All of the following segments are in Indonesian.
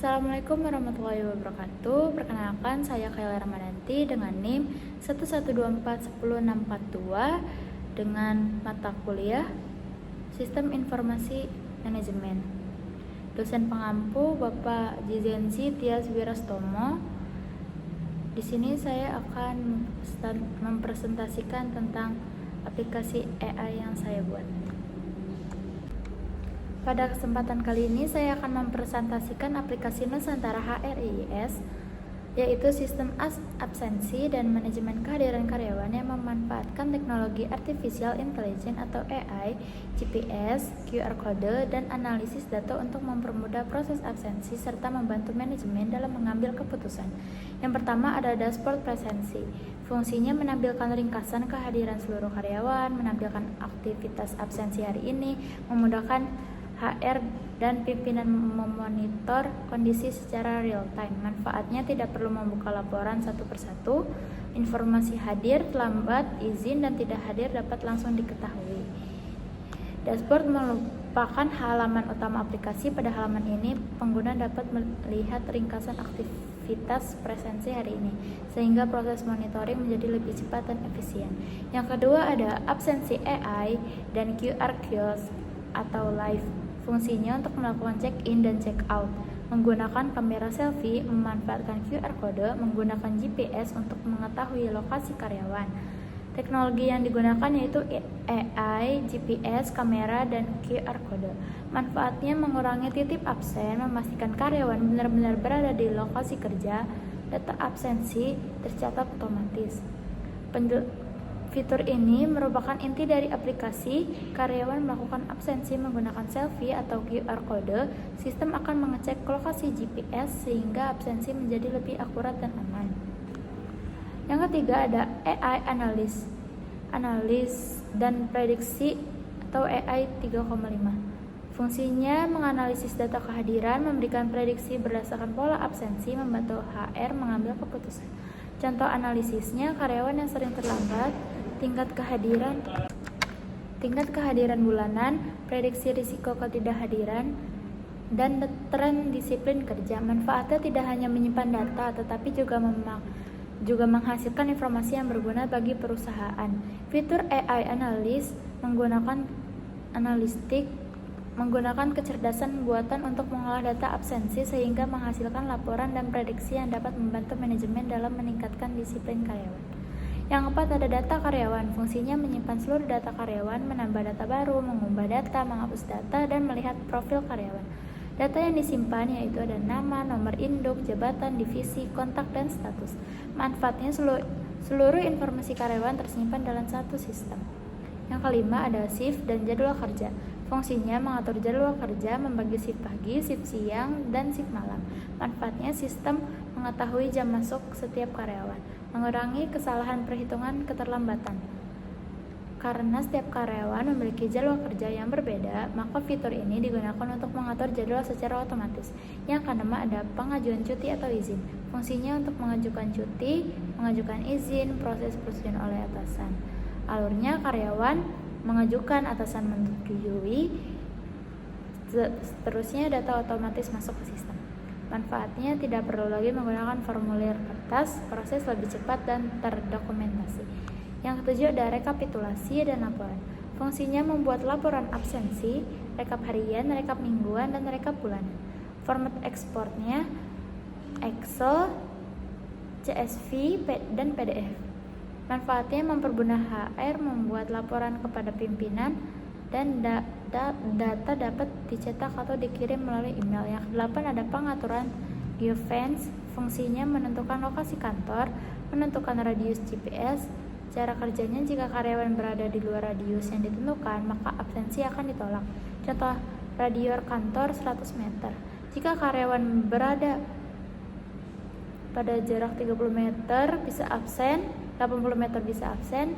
Assalamualaikum warahmatullahi wabarakatuh. Perkenalkan, saya Kayla Ramadanti dengan NIM 112410642 dengan mata kuliah Sistem Informasi Manajemen. Dosen pengampu Bapak Jizensi Tias Wirastomo. Di sini saya akan mempresentasikan tentang aplikasi AI yang saya buat. Pada kesempatan kali ini saya akan mempresentasikan aplikasi Nusantara HRIS, yaitu sistem absensi dan manajemen kehadiran karyawan yang memanfaatkan teknologi Artificial Intelligence atau AI, GPS, QR Code, dan analisis data untuk mempermudah proses absensi serta membantu manajemen dalam mengambil keputusan. Yang pertama ada dashboard presensi. Fungsinya menampilkan ringkasan kehadiran seluruh karyawan, menampilkan aktivitas absensi hari ini, memudahkan HR dan pimpinan memonitor kondisi secara real time. Manfaatnya tidak perlu membuka laporan satu persatu. Informasi hadir, terlambat, izin, dan tidak hadir dapat langsung diketahui. Dashboard merupakan halaman utama aplikasi. Pada halaman ini, pengguna dapat melihat ringkasan aktivitas presensi hari ini, sehingga proses monitoring menjadi lebih cepat dan efisien. Yang kedua ada absensi AI dan QR Kiosk atau live. Fungsinya untuk melakukan check-in dan check-out, menggunakan kamera selfie, memanfaatkan QR Code, menggunakan GPS untuk mengetahui lokasi karyawan. Teknologi yang digunakan yaitu AI, GPS, kamera, dan QR Code. Manfaatnya mengurangi titip absen, memastikan karyawan benar-benar berada di lokasi kerja, data absensi tercatat otomatis. Fitur ini merupakan inti dari aplikasi. Karyawan melakukan absensi menggunakan selfie atau QR Code. Sistem akan mengecek lokasi GPS sehingga absensi menjadi lebih akurat dan aman. Yang ketiga ada AI analis dan prediksi atau AI 3,5. Fungsinya menganalisis data kehadiran, memberikan prediksi berdasarkan pola absensi, membantu HR mengambil keputusan. Contoh analisisnya, karyawan yang sering terlambat, tingkat kehadiran bulanan, prediksi risiko ketidakhadiran, dan tren disiplin kerja. Manfaatnya tidak hanya menyimpan data, tetapi juga menghasilkan informasi yang berguna bagi perusahaan. Fitur AI analis menggunakan kecerdasan buatan untuk mengolah data absensi sehingga menghasilkan laporan dan prediksi yang dapat membantu manajemen dalam meningkatkan disiplin karyawan. Yang keempat ada data karyawan. Fungsinya menyimpan seluruh data karyawan, menambah data baru, mengubah data, menghapus data, dan melihat profil karyawan. Data yang disimpan yaitu ada nama, nomor induk, jabatan, divisi, kontak, dan status. Manfaatnya seluruh informasi karyawan tersimpan dalam satu sistem. Yang kelima ada shift dan jadwal kerja. Fungsinya mengatur jadwal kerja, membagi shift pagi, shift siang, dan shift malam. Manfaatnya sistem mengetahui jam masuk setiap karyawan, mengurangi kesalahan perhitungan keterlambatan. Karena setiap karyawan memiliki jadwal kerja yang berbeda, maka fitur ini digunakan untuk mengatur jadwal secara otomatis. Yang keenam ada pengajuan cuti atau izin. Fungsinya untuk mengajukan cuti, mengajukan izin, proses persetujuan oleh atasan. Alurnya karyawan mengajukan, atasan menyetujui, seterusnya data otomatis masuk ke sistem. Manfaatnya tidak perlu lagi menggunakan formulir kertas, proses lebih cepat dan terdokumentasi. Yang ketujuh ada rekapitulasi dan laporan. Fungsinya membuat laporan absensi, rekap harian, rekap mingguan, dan rekap bulanan. Format ekspornya Excel, CSV, dan PDF. Manfaatnya mempermudah HR membuat laporan kepada pimpinan dan data dapat dicetak atau dikirim melalui email. Yang kedelapan ada pengaturan geofence. Fungsinya menentukan lokasi kantor, menentukan radius GPS. Cara kerjanya jika karyawan berada di luar radius yang ditentukan, maka absensi akan ditolak. Contoh radius kantor 100 meter. Jika karyawan berada pada jarak 30 meter bisa absen, 80 meter bisa absen,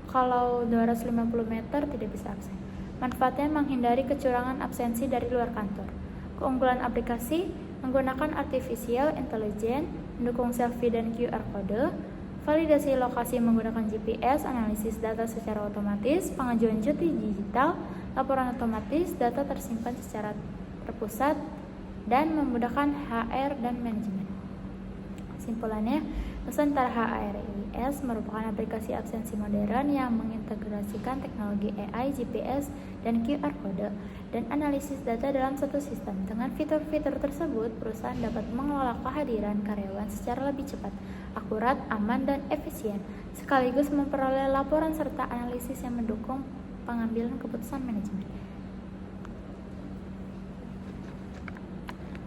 kalau 250 meter tidak bisa absen. Manfaatnya menghindari kecurangan absensi dari luar kantor. Keunggulan aplikasi menggunakan Artificial Intelligence, mendukung selfie dan QR Code, validasi lokasi menggunakan GPS, analisis data secara otomatis, pengajuan cuti digital, laporan otomatis, data tersimpan secara terpusat, dan memudahkan HR dan manajemen. Simpulannya, Nusantara HRIS merupakan aplikasi absensi modern yang mengintegrasikan teknologi AI, GPS, dan QR Code dan analisis data dalam satu sistem. Dengan fitur-fitur tersebut, perusahaan dapat mengelola kehadiran karyawan secara lebih cepat, akurat, aman, dan efisien, sekaligus memperoleh laporan serta analisis yang mendukung pengambilan keputusan manajemen.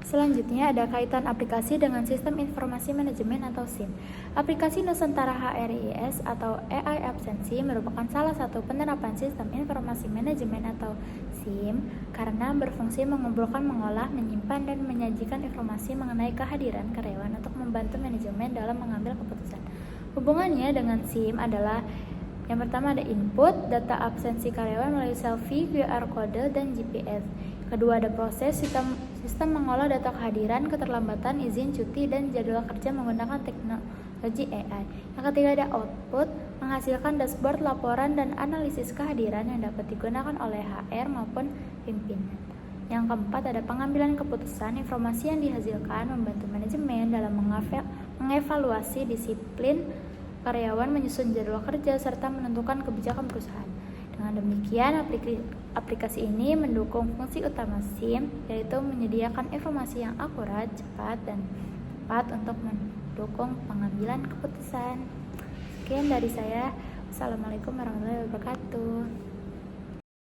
Selanjutnya ada kaitan aplikasi dengan Sistem Informasi Manajemen atau SIM. Aplikasi Nusantara HRIS atau AI Absensi merupakan salah satu penerapan Sistem Informasi Manajemen atau SIM karena berfungsi mengumpulkan, mengolah, menyimpan, dan menyajikan informasi mengenai kehadiran karyawan untuk membantu manajemen dalam mengambil keputusan. Hubungannya dengan SIM adalah yang pertama ada input, data absensi karyawan melalui selfie, QR Code, dan GPS. Kedua ada proses, sistem mengolah data kehadiran, keterlambatan, izin cuti, dan jadwal kerja menggunakan teknologi AI. Yang ketiga ada output, menghasilkan dashboard, laporan, dan analisis kehadiran yang dapat digunakan oleh HR maupun pimpinan. Yang keempat ada pengambilan keputusan, informasi yang dihasilkan membantu manajemen dalam mengevaluasi disiplin karyawan, menyusun jadwal kerja, serta menentukan kebijakan perusahaan. Dengan demikian, aplikasi ini mendukung fungsi utama SIM, yaitu menyediakan informasi yang akurat, cepat, dan tepat untuk mendukung pengambilan keputusan. Sekian dari saya. Wassalamualaikum warahmatullahi wabarakatuh.